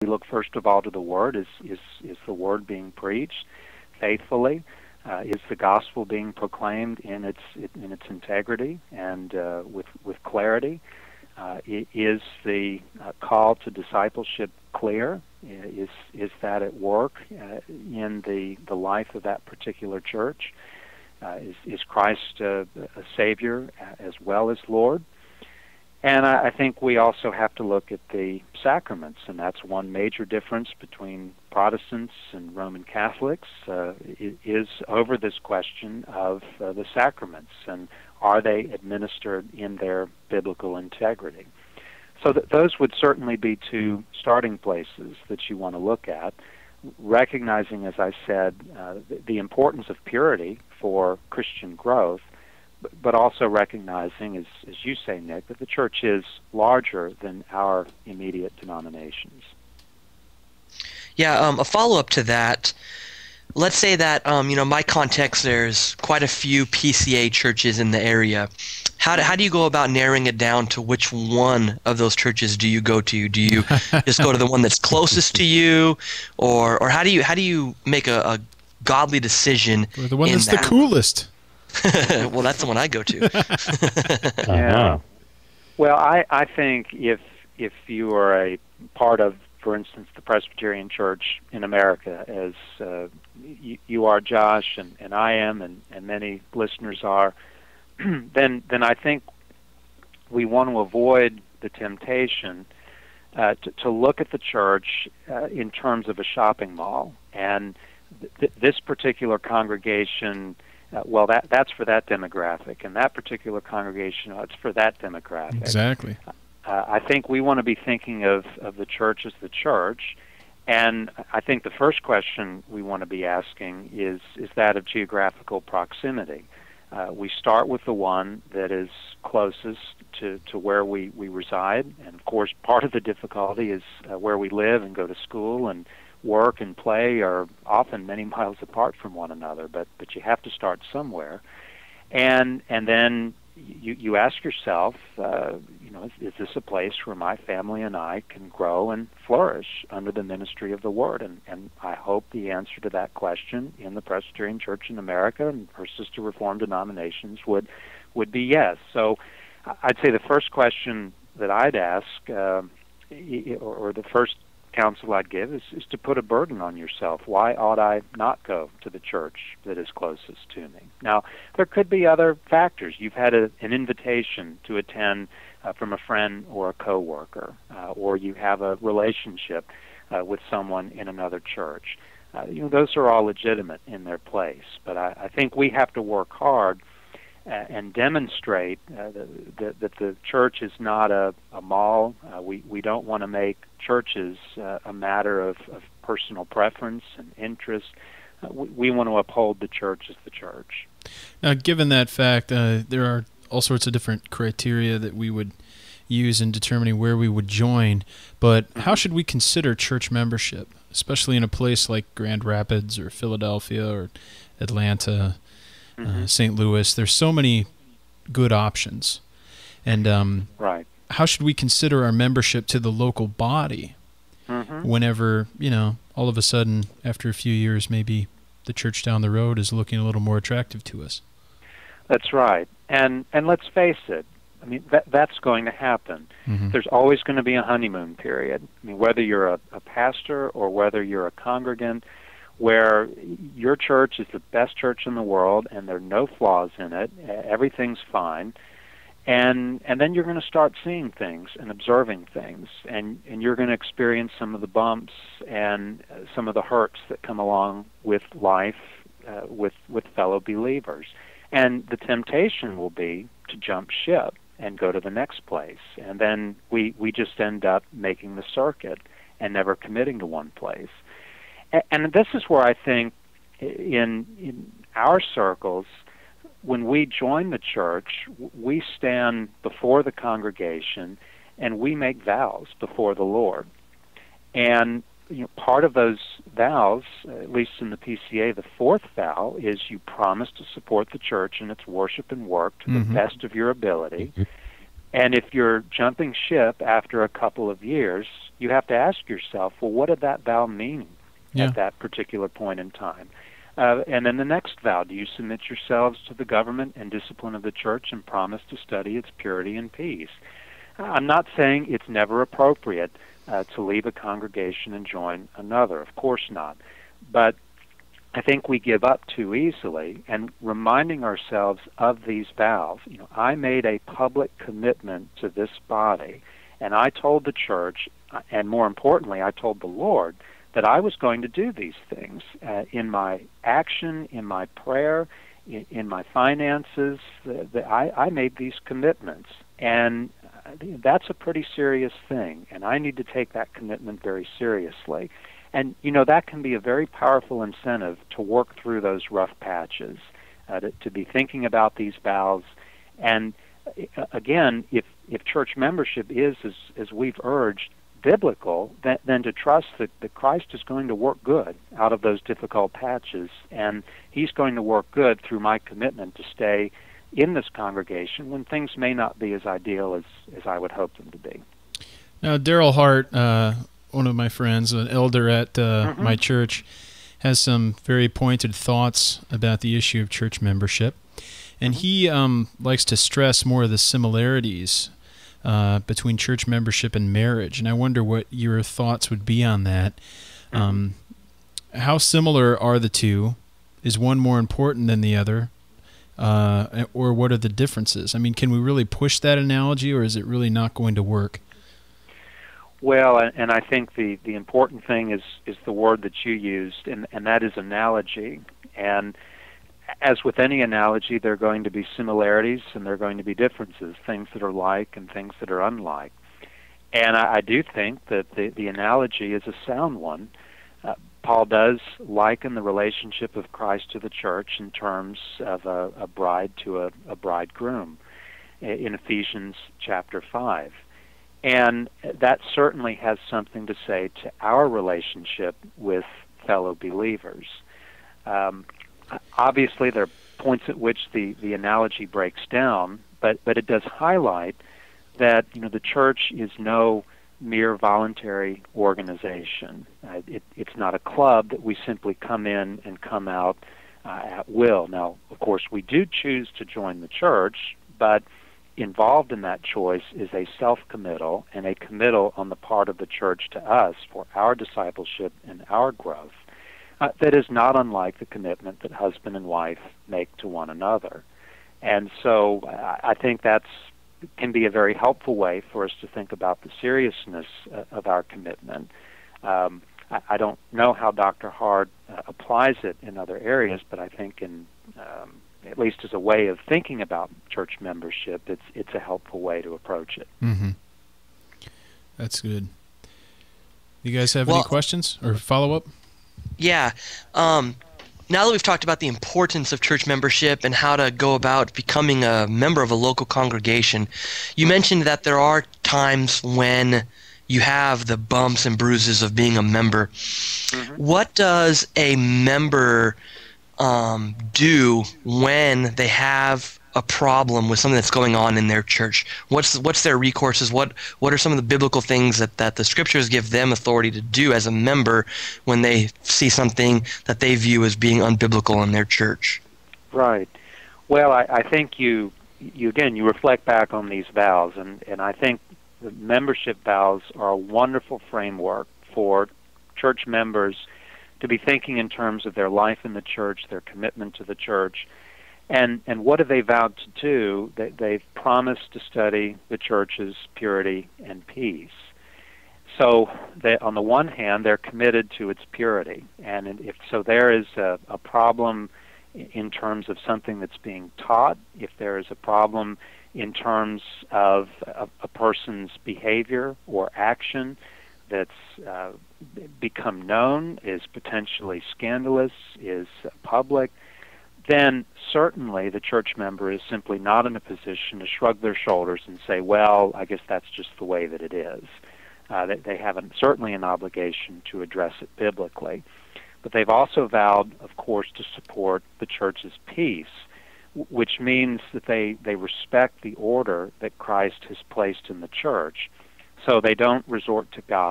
We look first of all to the Word. Is the Word being preached faithfully? Is the gospel being proclaimed in its integrity and with clarity? Is the call to discipleship clear? Is that at work in the life of that particular church? Is Christ a Savior as well as Lord? And I think we also have to look at the sacraments, and that's one major difference between Protestants and Roman Catholics, is over this question of the sacraments, and are they administered in their biblical integrity. So those would certainly be two starting places that you want to look at, recognizing, as I said, the importance of purity for Christian growth, but also recognizing, as you say, Nick, that the church is larger than our immediate denominations. Yeah, a follow-up to that. Let's say that, my context, there's quite a few PCA churches in the area. How do you go about narrowing it down to which one of those churches do you go to? Do you just go to the one that's closest to you, or how do you make a godly decision? Or the one that's the coolest. Well, that's the one I go to. Yeah. Well, I think if you are a part of, for instance, the Presbyterian Church in America, as you are, Josh, and I am, and many listeners are, then I think we want to avoid the temptation to look at the church in terms of a shopping mall. And this particular congregation, well, that's for that demographic, and that particular congregation, it's for that demographic. Exactly. I think we want to be thinking of the church as the church, and I think the first question we want to be asking is that of geographical proximity. We start with the one that is closest to where we reside, and of course part of the difficulty is where we live and go to school and work and play are often many miles apart from one another, but you have to start somewhere. And then you ask yourself, is this a place where my family and I can grow and flourish under the ministry of the Word? And I hope the answer to that question in the Presbyterian Church in America and her sister Reformed denominations would be yes. So I'd say the first question that I'd ask, or the first counsel I'd give, is to put a burden on yourself. Why ought I not go to the church that is closest to me? Now, there could be other factors. You've had an invitation to attend from a friend or a coworker, or you have a relationship with someone in another church. Those are all legitimate in their place, but I think we have to work hard and demonstrate that the church is not a mall. We don't want to make churches a matter of personal preference and interest. We want to uphold the church as the church. Now, given that fact, there are all sorts of different criteria that we would use in determining where we would join, but how should we consider church membership, especially in a place like Grand Rapids or Philadelphia or Atlanta, St. Louis? There's so many good options. And right. How should we consider our membership to the local body whenever, all of a sudden, after a few years, maybe the church down the road is looking a little more attractive to us? That's right. And let's face it, I mean, that's going to happen. There's always going to be a honeymoon period. I mean, whether you're a pastor or whether you're a congregant, where your church is the best church in the world and there are no flaws in it, everything's fine, and then you're going to start seeing things and observing things, and you're going to experience some of the bumps and some of the hurts that come along with life with fellow believers. And the temptation will be to jump ship and go to the next place, and then we just end up making the circuit and never committing to one place. And this is where I think in our circles, when we join the church, we stand before the congregation and we make vows before the Lord. And part of those vows, at least in the PCA, the fourth vow is you promise to support the church in its worship and work to the best of your ability. And if you're jumping ship after a couple of years, you have to ask yourself, well, what did that vow mean at that particular point in time? And then the next vow, do you submit yourselves to the government and discipline of the church and promise to study its purity and peace? I'm not saying it's never appropriate to leave a congregation and join another. Of course not. But I think we give up too easily, and reminding ourselves of these vows. I made a public commitment to this body, and I told the church, and more importantly, I told the Lord, that I was going to do these things in my action, in my prayer, in my finances. I made these commitments, and that's a pretty serious thing, and I need to take that commitment very seriously. And, that can be a very powerful incentive to work through those rough patches, to be thinking about these vows. And, again, if church membership is, as we've urged, biblical, then to trust that Christ is going to work good out of those difficult patches, and he's going to work good through my commitment to stay in this congregation when things may not be as ideal as I would hope them to be. Now, Daryl Hart, one of my friends, an elder at my church, has some very pointed thoughts about the issue of church membership, and he likes to stress more of the similarities between church membership and marriage, and I wonder what your thoughts would be on that. How similar are the two? Is one more important than the other? Or what are the differences? I mean, can we really push that analogy, or is it really not going to work? Well, and I think the important thing is the word that you used, and that is analogy. And as with any analogy, there are going to be similarities and there are going to be differences, things that are like and things that are unlike. And I do think that the analogy is a sound one. Paul does liken the relationship of Christ to the church in terms of a bride to a bridegroom in Ephesians chapter 5. And that certainly has something to say to our relationship with fellow believers. Obviously, there are points at which the analogy breaks down, but it does highlight that the church is no mere voluntary organization. It's not a club that we simply come in and come out at will. Now, of course, we do choose to join the church, but involved in that choice is a self-committal and a committal on the part of the church to us for our discipleship and our growth. That is not unlike the commitment that husband and wife make to one another. And so I think that can be a very helpful way for us to think about the seriousness of our commitment. I don't know how Dr. Hart applies it in other areas, but I think at least as a way of thinking about church membership, it's a helpful way to approach it. Mm-hmm. That's good. You guys have any questions or follow-up? Yeah. Now that we've talked about the importance of church membership and how to go about becoming a member of a local congregation, you mentioned that there are times when you have the bumps and bruises of being a member. What does a member do when they have a problem with something that's going on in their church? What's their recourses? What are some of the biblical things that the scriptures give them authority to do as a member when they see something that they view as being unbiblical in their church? Right. Well, I think you reflect back on these vows, and I think the membership vows are a wonderful framework for church members to be thinking in terms of their life in the church, their commitment to the church. And what have they vowed to do? They've promised to study the church's purity and peace. So on the one hand, they're committed to its purity. And if so, there is a problem in terms of something that's being taught, if there is a problem in terms of a person's behavior or action that's become known, is potentially scandalous, is public, then certainly the church member is simply not in a position to shrug their shoulders and say, well, I guess that's just the way that it is. They have certainly an obligation to address it biblically. But they've also vowed, of course, to support the church's peace, which means that they respect the order that Christ has placed in the church. So they don't resort to gossip.